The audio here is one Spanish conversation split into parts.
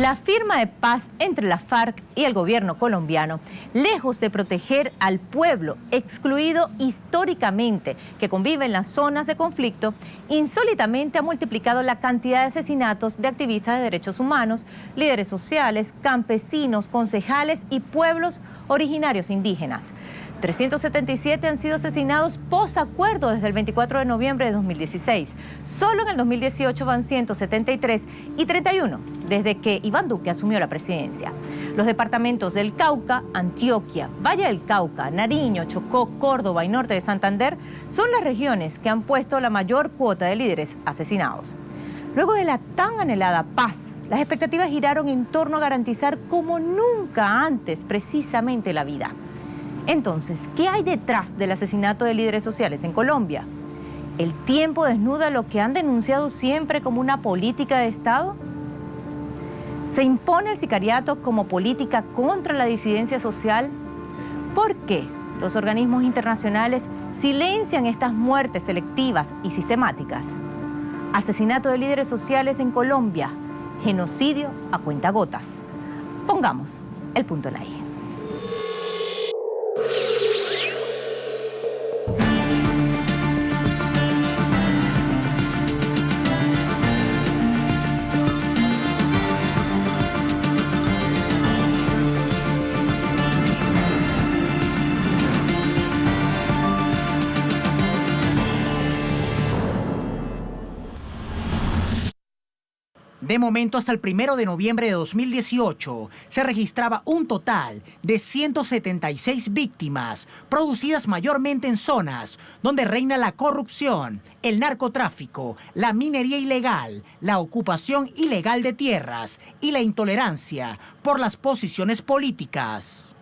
La firma de paz entre la FARC y el gobierno colombiano, lejos de proteger al pueblo excluido históricamente que convive en las zonas de conflicto, insólitamente ha multiplicado la cantidad de asesinatos de activistas de derechos humanos, líderes sociales, campesinos, concejales y pueblos originarios indígenas. 377 han sido asesinados posacuerdo desde el 24 de noviembre de 2016. Solo en el 2018 van 173 y 31 desde que Iván Duque asumió la presidencia. Los departamentos del Cauca, Antioquia, Valle del Cauca, Nariño, Chocó, Córdoba y Norte de Santander son las regiones que han puesto la mayor cuota de líderes asesinados. Luego de la tan anhelada paz, las expectativas giraron en torno a garantizar como nunca antes precisamente la vida. Entonces, ¿qué hay detrás del asesinato de líderes sociales en Colombia? ¿El tiempo desnuda lo que han denunciado siempre como una política de Estado? ¿Se impone el sicariato como política contra la disidencia social? ¿Por qué los organismos internacionales silencian estas muertes selectivas y sistemáticas? Asesinato de líderes sociales en Colombia, genocidio a cuentagotas. Pongamos el punto en la I. De momento, hasta el 1 de noviembre de 2018, se registraba un total de 176 víctimas, producidas mayormente en zonas donde reina la corrupción, el narcotráfico, la minería ilegal, la ocupación ilegal de tierras y la intolerancia por las posiciones políticas.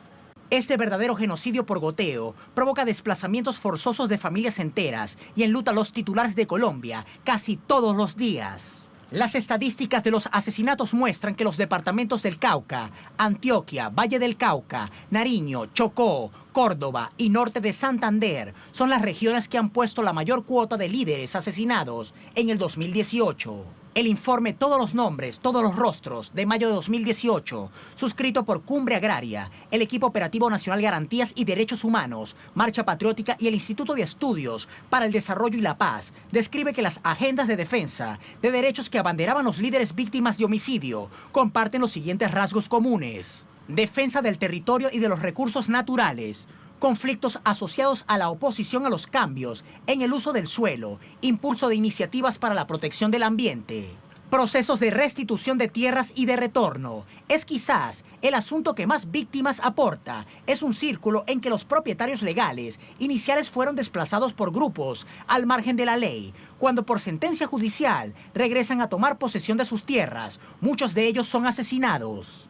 Este verdadero genocidio por goteo provoca desplazamientos forzosos de familias enteras y enluta a los titulares de Colombia casi todos los días. Las estadísticas de los asesinatos muestran que los departamentos del Cauca, Antioquia, Valle del Cauca, Nariño, Chocó, Córdoba y Norte de Santander son las regiones que han puesto la mayor cuota de líderes asesinados en el 2018. El informe Todos los Nombres, Todos los Rostros, de mayo de 2018, suscrito por Cumbre Agraria, el Equipo Operativo Nacional Garantías y Derechos Humanos, Marcha Patriótica y el Instituto de Estudios para el Desarrollo y la Paz, describe que las agendas de defensa de derechos que abanderaban los líderes víctimas de homicidio comparten los siguientes rasgos comunes: defensa del territorio y de los recursos naturales, conflictos asociados a la oposición a los cambios en el uso del suelo, impulso de iniciativas para la protección del ambiente, procesos de restitución de tierras y de retorno. Es quizás el asunto que más víctimas aporta. Es un círculo en que los propietarios legales iniciales fueron desplazados por grupos al margen de la ley. Cuando por sentencia judicial regresan a tomar posesión de sus tierras, muchos de ellos son asesinados.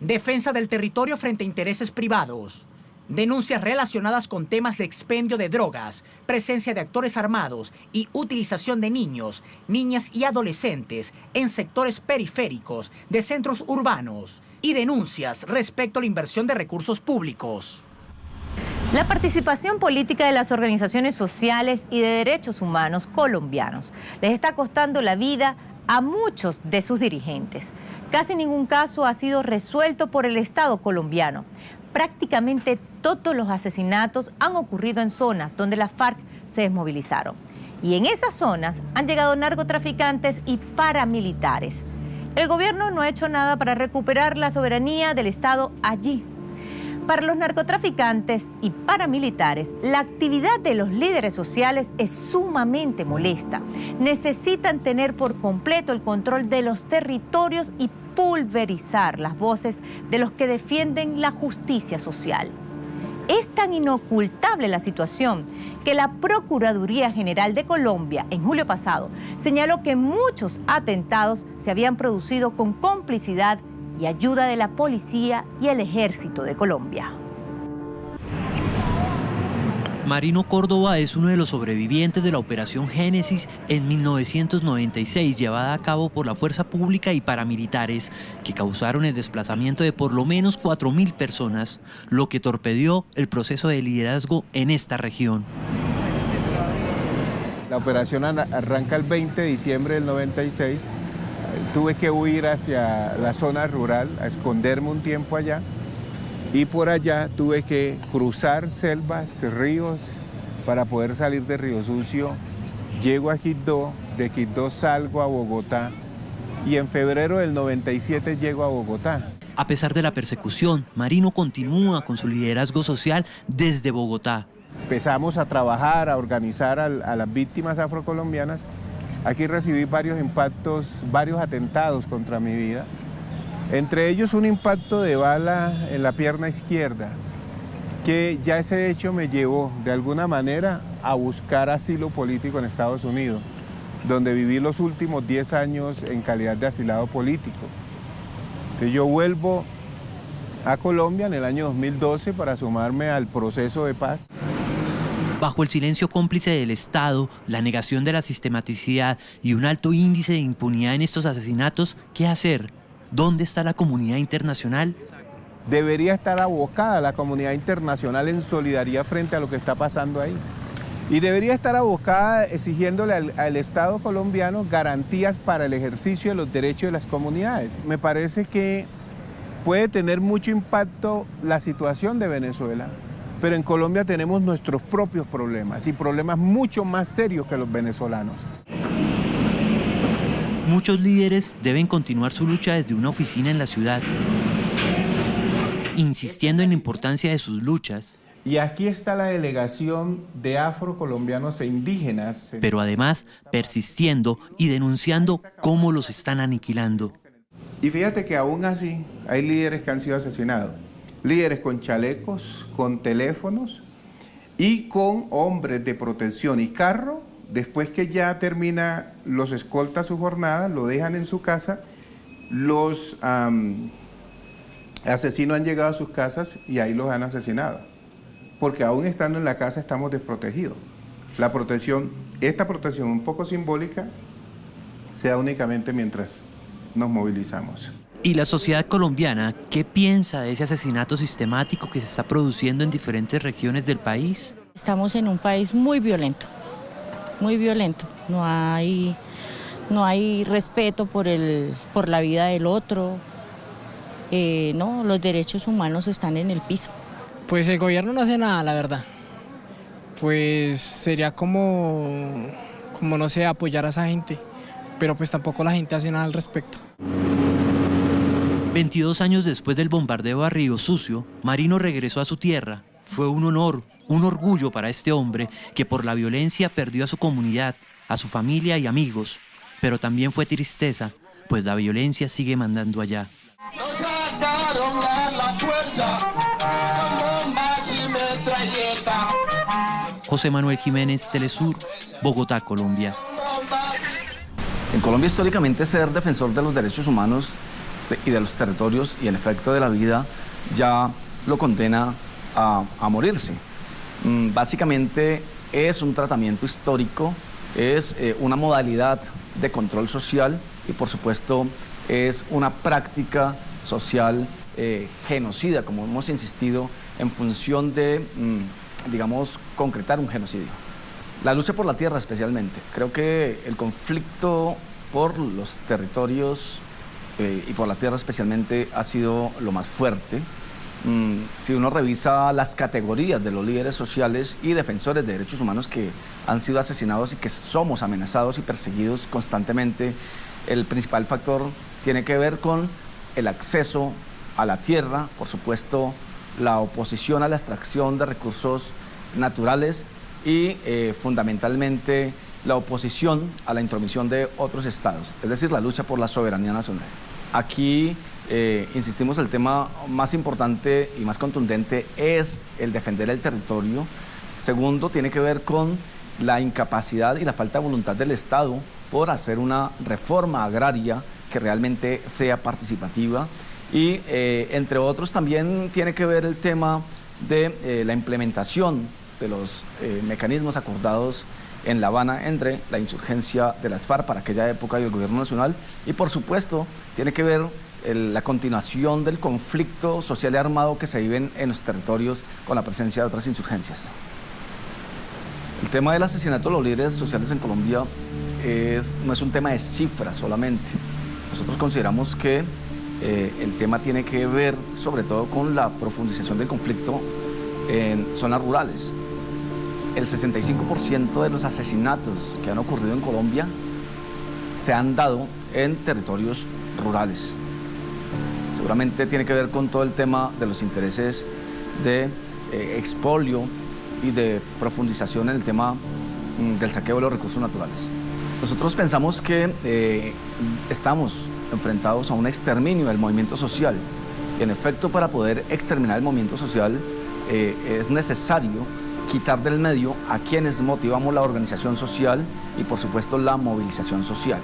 Defensa del territorio frente a intereses privados. Denuncias relacionadas con temas de expendio de drogas, presencia de actores armados y utilización de niños, niñas y adolescentes en sectores periféricos de centros urbanos. Y denuncias respecto a la inversión de recursos públicos. La participación política de las organizaciones sociales y de derechos humanos colombianos les está costando la vida a muchos de sus dirigentes. Casi ningún caso ha sido resuelto por el Estado colombiano. Prácticamente todos los asesinatos han ocurrido en zonas donde las FARC se desmovilizaron. Y en esas zonas han llegado narcotraficantes y paramilitares. El gobierno no ha hecho nada para recuperar la soberanía del Estado allí. Para los narcotraficantes y paramilitares, la actividad de los líderes sociales es sumamente molesta. Necesitan tener por completo el control de los territorios y pulverizar las voces de los que defienden la justicia social. Es tan inocultable la situación que la Procuraduría General de Colombia, en julio pasado, señaló que muchos atentados se habían producido con complicidad y ayuda de la policía y el ejército de Colombia. Marino Córdoba es uno de los sobrevivientes de la Operación Génesis en 1996, llevada a cabo por la fuerza pública y paramilitares, que causaron el desplazamiento de por lo menos 4.000 personas, lo que torpedeó el proceso de liderazgo en esta región. La operación arranca el 20 de diciembre del 96 tuve que huir hacia la zona rural, a esconderme un tiempo allá, y por allá tuve que cruzar selvas, ríos, para poder salir de Río Sucio. Llego a Quibdó, de Quibdó salgo a Bogotá, y en febrero del 97 llego a Bogotá. A pesar de la persecución, Marino continúa con su liderazgo social desde Bogotá. Empezamos a trabajar, a organizar a las víctimas afrocolombianas. Aquí recibí varios impactos, varios atentados contra mi vida. Entre ellos un impacto de bala en la pierna izquierda, que ya ese hecho me llevó de alguna manera a buscar asilo político en Estados Unidos, donde viví los últimos 10 años en calidad de asilado político. Entonces yo vuelvo a Colombia en el año 2012 para sumarme al proceso de paz. Bajo el silencio cómplice del Estado, la negación de la sistematicidad y un alto índice de impunidad en estos asesinatos, ¿qué hacer? ¿Dónde está la comunidad internacional? Debería estar abocada la comunidad internacional en solidaridad frente a lo que está pasando ahí. Y debería estar abocada exigiéndole al Estado colombiano garantías para el ejercicio de los derechos de las comunidades. Me parece que puede tener mucho impacto la situación de Venezuela, pero en Colombia tenemos nuestros propios problemas y problemas mucho más serios que los venezolanos. Muchos líderes deben continuar su lucha desde una oficina en la ciudad, insistiendo en la importancia de sus luchas. Y aquí está la delegación de afrocolombianos e indígenas. Pero además persistiendo y denunciando cómo los están aniquilando. Y fíjate que aún así hay líderes que han sido asesinados. Líderes con chalecos, con teléfonos y con hombres de protección y carro. Después que ya termina, los escolta su jornada, lo dejan en su casa. Los asesinos han llegado a sus casas y ahí los han asesinado. Porque aún estando en la casa estamos desprotegidos. La protección, esta protección un poco simbólica, se da únicamente mientras nos movilizamos. ¿Y la sociedad colombiana qué piensa de ese asesinato sistemático que se está produciendo en diferentes regiones del país? Estamos en un país muy violento, muy violento. No hay respeto por la vida del otro. No, los derechos humanos están en el piso. Pues el gobierno no hace nada, la verdad. Pues sería como no sé, apoyar a esa gente, pero pues tampoco la gente hace nada al respecto. 22 años después del bombardeo a Río Sucio, Marino regresó a su tierra. Fue un honor, un orgullo para este hombre que por la violencia perdió a su comunidad, a su familia y amigos. Pero también fue tristeza, pues la violencia sigue mandando allá. Nos sacaron a la fuerza, con bombas y metralleta. José Manuel Jiménez, Telesur, Bogotá, Colombia. En Colombia históricamente ser defensor de los derechos humanos y de los territorios y en efecto de la vida ya lo condena a morirse. Básicamente es un tratamiento histórico, es una modalidad de control social y por supuesto es una práctica social genocida, como hemos insistido, en función de, digamos, concretar un genocidio. La lucha por la tierra especialmente. Creo que el conflicto por los territorios y por la tierra especialmente ha sido lo más fuerte. Si uno revisa las categorías de los líderes sociales y defensores de derechos humanos que han sido asesinados y que somos amenazados y perseguidos constantemente, el principal factor tiene que ver con el acceso a la tierra, por supuesto, la oposición a la extracción de recursos naturales y fundamentalmente la oposición a la intromisión de otros estados, es decir, la lucha por la soberanía nacional. Aquí insistimos, el tema más importante y más contundente es el defender el territorio. Segundo, tiene que ver con la incapacidad y la falta de voluntad del Estado por hacer una reforma agraria que realmente sea participativa. Y entre otros también tiene que ver el tema de la implementación de los mecanismos acordados en La Habana entre la insurgencia de las FARC para aquella época y el gobierno nacional, y por supuesto tiene que ver la continuación del conflicto social y armado que se vive en los territorios con la presencia de otras insurgencias. El tema del asesinato de los líderes sociales en Colombia no es un tema de cifras solamente. Nosotros consideramos que el tema tiene que ver sobre todo con la profundización del conflicto en zonas rurales. El 65% de los asesinatos que han ocurrido en Colombia se han dado en territorios rurales. Seguramente tiene que ver con todo el tema de los intereses de expolio y de profundización en el tema del saqueo de los recursos naturales. Nosotros pensamos que estamos enfrentados a un exterminio del movimiento social. Y en efecto, para poder exterminar el movimiento social es necesario quitar del medio a quienes motivamos la organización social y por supuesto la movilización social.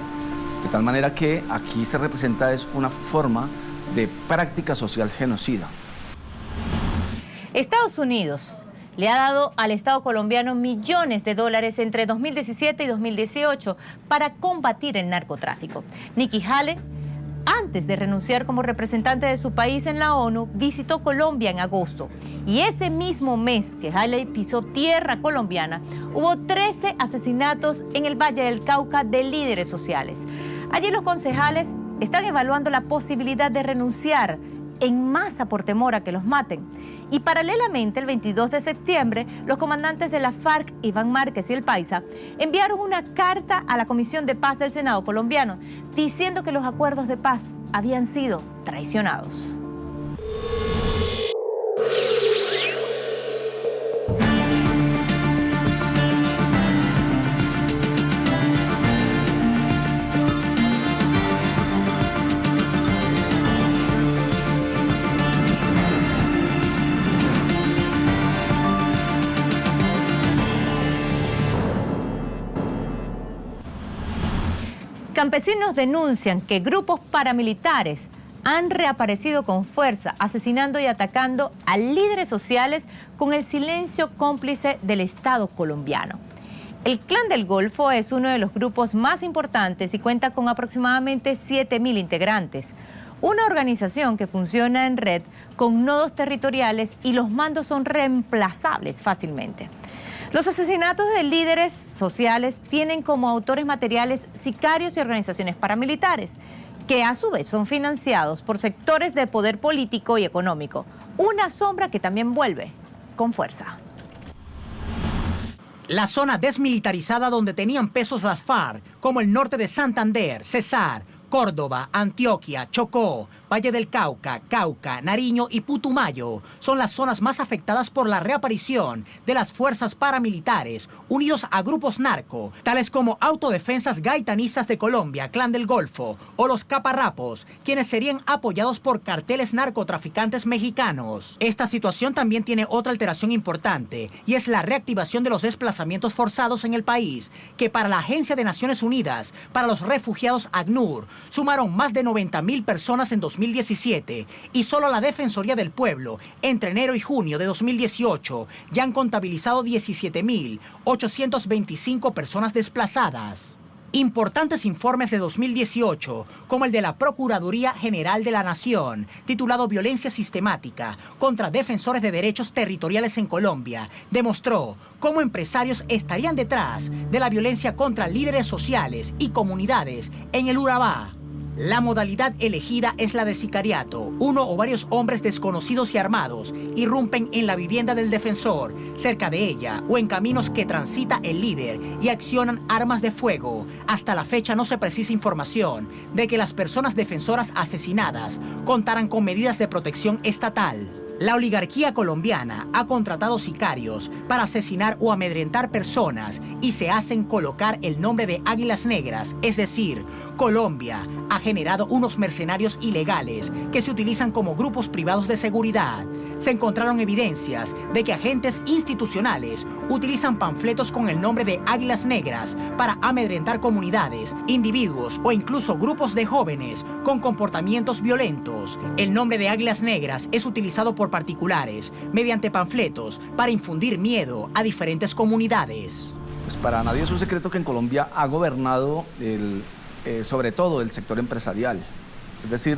De tal manera que aquí se representa es una forma de práctica social genocida. Estados Unidos le ha dado al Estado colombiano millones de dólares entre 2017 y 2018 para combatir el narcotráfico. Nikki Haley, antes de renunciar como representante de su país en la ONU, visitó Colombia en agosto. Y ese mismo mes que Haley pisó tierra colombiana, hubo 13 asesinatos en el Valle del Cauca de líderes sociales. Allí los concejales están evaluando la posibilidad de renunciar en masa por temor a que los maten. Y paralelamente, el 22 de septiembre, los comandantes de la FARC, Iván Márquez y el Paisa, enviaron una carta a la Comisión de Paz del Senado colombiano diciendo que los acuerdos de paz habían sido traicionados. Campesinos denuncian que grupos paramilitares han reaparecido con fuerza, asesinando y atacando a líderes sociales con el silencio cómplice del Estado colombiano. El Clan del Golfo es uno de los grupos más importantes y cuenta con aproximadamente 7.000 integrantes. Una organización que funciona en red con nodos territoriales y los mandos son reemplazables fácilmente. Los asesinatos de líderes sociales tienen como autores materiales sicarios y organizaciones paramilitares, que a su vez son financiados por sectores de poder político y económico. Una sombra que también vuelve con fuerza. La zona desmilitarizada donde tenían pesos las FARC, como el norte de Santander, Cesar, Córdoba, Antioquia, Chocó, Valle del Cauca, Cauca, Nariño y Putumayo son las zonas más afectadas por la reaparición de las fuerzas paramilitares unidos a grupos narco, tales como Autodefensas Gaitanistas de Colombia, Clan del Golfo, o los Caparrapos, quienes serían apoyados por carteles narcotraficantes mexicanos. Esta situación también tiene otra alteración importante, y es la reactivación de los desplazamientos forzados en el país, que para la Agencia de Naciones Unidas para los Refugiados ACNUR sumaron más de 90.000 personas en 2017 y solo la Defensoría del Pueblo entre enero y junio de 2018 ya han contabilizado 17.825 personas desplazadas. Importantes informes de 2018, como el de la Procuraduría General de la Nación, titulado Violencia Sistemática contra Defensores de Derechos Territoriales en Colombia, demostró cómo empresarios estarían detrás de la violencia contra líderes sociales y comunidades en el Urabá. La modalidad elegida es la de sicariato. Uno o varios hombres desconocidos y armados irrumpen en la vivienda del defensor, cerca de ella o en caminos que transita el líder y accionan armas de fuego. Hasta la fecha no se precisa información de que las personas defensoras asesinadas contaran con medidas de protección estatal. La oligarquía colombiana ha contratado sicarios para asesinar o amedrentar personas y se hacen colocar el nombre de Águilas Negras, es decir, Colombia ha generado unos mercenarios ilegales que se utilizan como grupos privados de seguridad. Se encontraron evidencias de que agentes institucionales utilizan panfletos con el nombre de Águilas Negras para amedrentar comunidades, individuos o incluso grupos de jóvenes con comportamientos violentos. El nombre de Águilas Negras es utilizado por particulares mediante panfletos para infundir miedo a diferentes comunidades. Pues para nadie es un secreto que en Colombia ha gobernado sobre todo el sector empresarial. Es decir,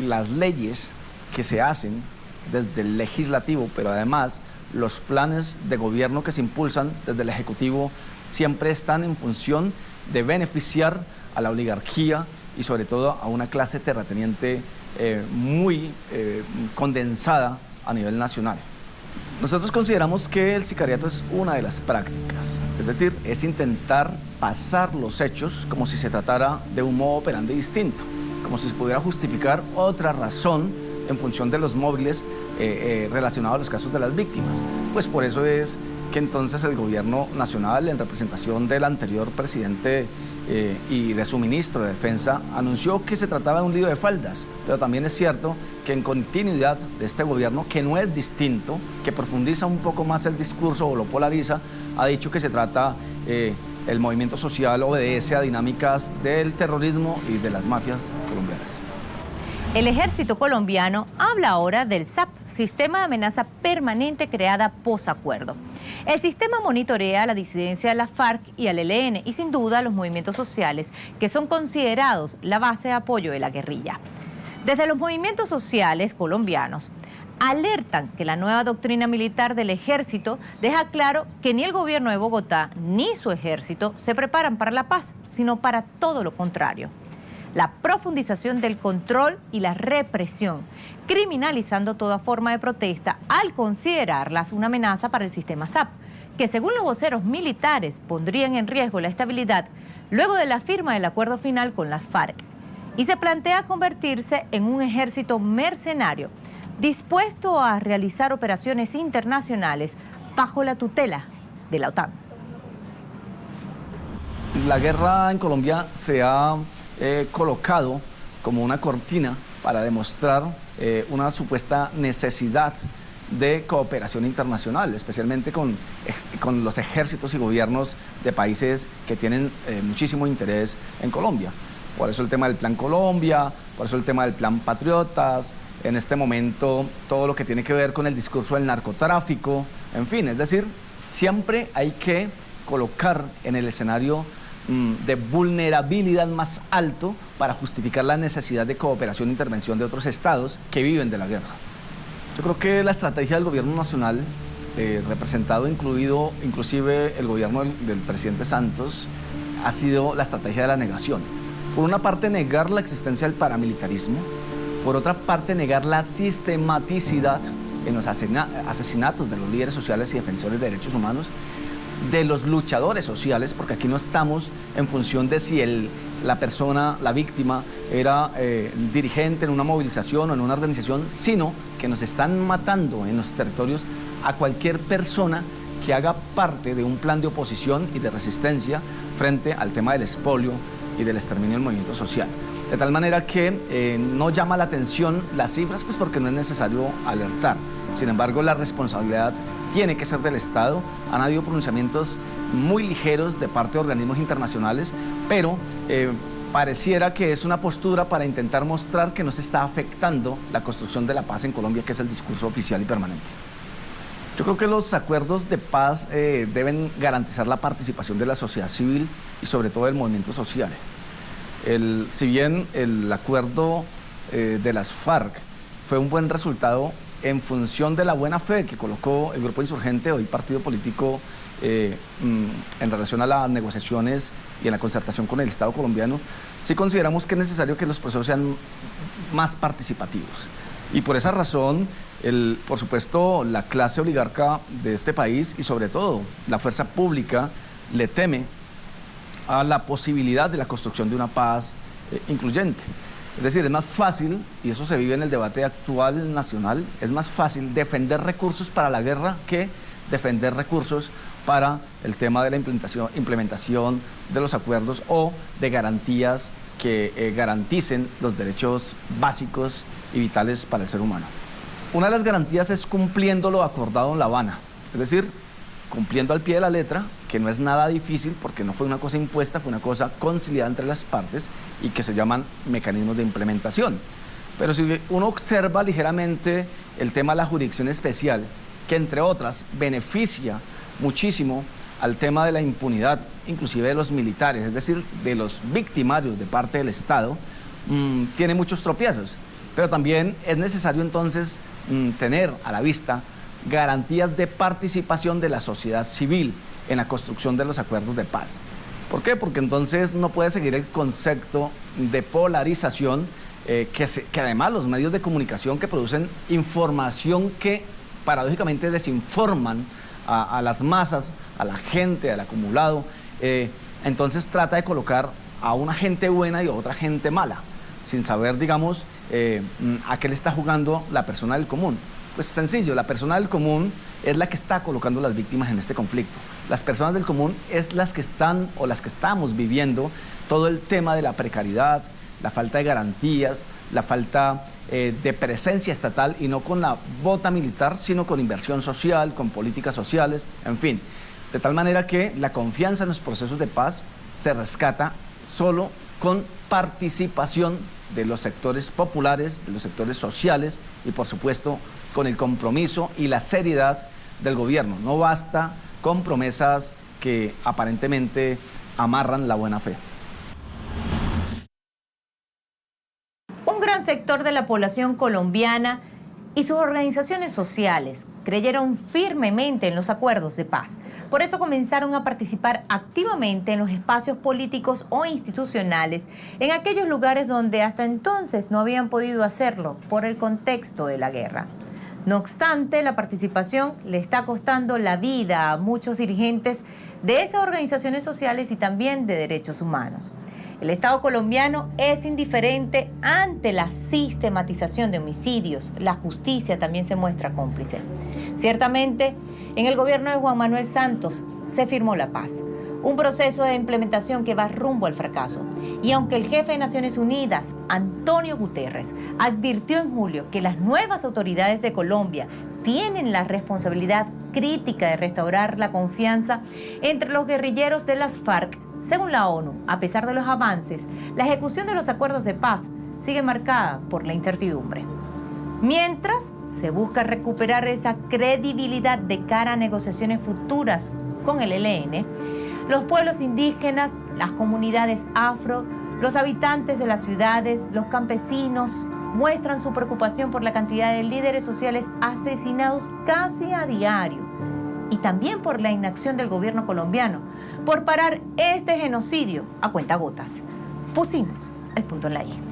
las leyes que se hacen desde el legislativo, pero además los planes de gobierno que se impulsan desde el ejecutivo siempre están en función de beneficiar a la oligarquía y sobre todo a una clase terrateniente muy condensada a nivel nacional. Nosotros consideramos que el sicariato es una de las prácticas, es decir, es intentar pasar los hechos como si se tratara de un modo operandi distinto, como si se pudiera justificar otra razón en función de los móviles relacionados a los casos de las víctimas. Pues por eso es que entonces el gobierno nacional, en representación del anterior presidente y de su ministro de Defensa, anunció que se trataba de un lío de faldas, pero también es cierto que en continuidad de este gobierno, que no es distinto, que profundiza un poco más el discurso o lo polariza, ha dicho que se trata, el movimiento social obedece a dinámicas del terrorismo y de las mafias colombianas. El ejército colombiano habla ahora del SAP, Sistema de Amenaza Permanente creada posacuerdo. El sistema monitorea la disidencia de la FARC y al ELN y sin duda los movimientos sociales que son considerados la base de apoyo de la guerrilla. Desde los movimientos sociales colombianos alertan que la nueva doctrina militar del ejército deja claro que ni el gobierno de Bogotá ni su ejército se preparan para la paz, sino para todo lo contrario. La profundización del control y la represión, criminalizando toda forma de protesta al considerarlas una amenaza para el sistema SAP, que según los voceros militares pondrían en riesgo la estabilidad luego de la firma del acuerdo final con las FARC, y se plantea convertirse en un ejército mercenario dispuesto a realizar operaciones internacionales bajo la tutela de la OTAN. La guerra en Colombia se ha colocado como una cortina para demostrar una supuesta necesidad de cooperación internacional, especialmente con los ejércitos y gobiernos de países que tienen muchísimo interés en Colombia. Por eso el tema del Plan Colombia, por eso el tema del Plan Patriotas, en este momento todo lo que tiene que ver con el discurso del narcotráfico, en fin, es decir, siempre hay que colocar en el escenario de vulnerabilidad más alto para justificar la necesidad de cooperación e intervención de otros estados que viven de la guerra. Yo creo que la estrategia del gobierno nacional, representado inclusive el gobierno del presidente Santos, ha sido la estrategia de la negación. Por una parte, negar la existencia del paramilitarismo, por otra parte, negar la sistematicidad en los asesinatos de los líderes sociales y defensores de derechos humanos, de los luchadores sociales, porque aquí no estamos en función de si la persona, la víctima, era dirigente en una movilización o en una organización, sino que nos están matando en los territorios a cualquier persona que haga parte de un plan de oposición y de resistencia frente al tema del expolio y del exterminio del movimiento social. De tal manera que no llama la atención las cifras, pues porque no es necesario alertar. Sin embargo, la responsabilidad tiene que ser del Estado. Han habido pronunciamientos muy ligeros de parte de organismos internacionales, pero pareciera que es una postura para intentar mostrar que no se está afectando la construcción de la paz en Colombia, que es el discurso oficial y permanente. Yo creo que los acuerdos de paz deben garantizar la participación de la sociedad civil y sobre todo del movimiento social. Si bien el acuerdo de las FARC fue un buen resultado en función de la buena fe que colocó el grupo insurgente, hoy partido político, en relación a las negociaciones y en la concertación con el Estado colombiano, sí consideramos que es necesario que los procesos sean más participativos. Y por esa razón, por supuesto, la clase oligarca de este país y sobre todo la fuerza pública le teme a la posibilidad de la construcción de una paz incluyente. Es decir, es más fácil, y eso se vive en el debate actual nacional, es más fácil defender recursos para la guerra que defender recursos para el tema de la implementación de los acuerdos o de garantías que garanticen los derechos básicos y vitales para el ser humano. Una de las garantías es cumpliendo lo acordado en La Habana, es decir, cumpliendo al pie de la letra, que no es nada difícil porque no fue una cosa impuesta, fue una cosa conciliada entre las partes y que se llaman mecanismos de implementación. Pero si uno observa ligeramente el tema de la jurisdicción especial, que entre otras beneficia muchísimo al tema de la impunidad, inclusive de los militares, es decir, de los victimarios de parte del Estado, tiene muchos tropiezos. Pero también es necesario entonces tener a la vista garantías de participación de la sociedad civil en la construcción de los acuerdos de paz. ¿Por qué? Porque entonces no puede seguir el concepto de polarización que además los medios de comunicación que producen información que paradójicamente desinforman a las masas, a la gente, al acumulado, entonces trata de colocar a una gente buena y a otra gente mala, sin saber, digamos, a qué le está jugando la persona del común. Pues sencillo, la persona del común es la que está colocando las víctimas en este conflicto. Las personas del común es las que están o las que estamos viviendo todo el tema de la precariedad, la falta de garantías, la falta de presencia estatal y no con la bota militar, sino con inversión social, con políticas sociales, en fin. De tal manera que la confianza en los procesos de paz se rescata solo con participación de los sectores populares, de los sectores sociales y por supuesto con el compromiso y la seriedad del gobierno. No basta con promesas que aparentemente amarran la buena fe. Un gran sector de la población colombiana y sus organizaciones sociales creyeron firmemente en los acuerdos de paz. Por eso comenzaron a participar activamente en los espacios políticos o institucionales en aquellos lugares donde hasta entonces no habían podido hacerlo por el contexto de la guerra. No obstante, la participación le está costando la vida a muchos dirigentes de esas organizaciones sociales y también de derechos humanos. El Estado colombiano es indiferente ante la sistematización de homicidios. La justicia también se muestra cómplice. Ciertamente, en el gobierno de Juan Manuel Santos se firmó la paz, un proceso de implementación que va rumbo al fracaso. Y aunque el jefe de Naciones Unidas, Antonio Guterres, advirtió en julio que las nuevas autoridades de Colombia tienen la responsabilidad crítica de restaurar la confianza entre los guerrilleros de las FARC, según la ONU, a pesar de los avances, la ejecución de los acuerdos de paz sigue marcada por la incertidumbre. Mientras se busca recuperar esa credibilidad de cara a negociaciones futuras con el ELN, los pueblos indígenas, las comunidades afro, los habitantes de las ciudades, los campesinos, muestran su preocupación por la cantidad de líderes sociales asesinados casi a diario y también por la inacción del gobierno colombiano por parar este genocidio a cuentagotas. Pusimos el punto en la I.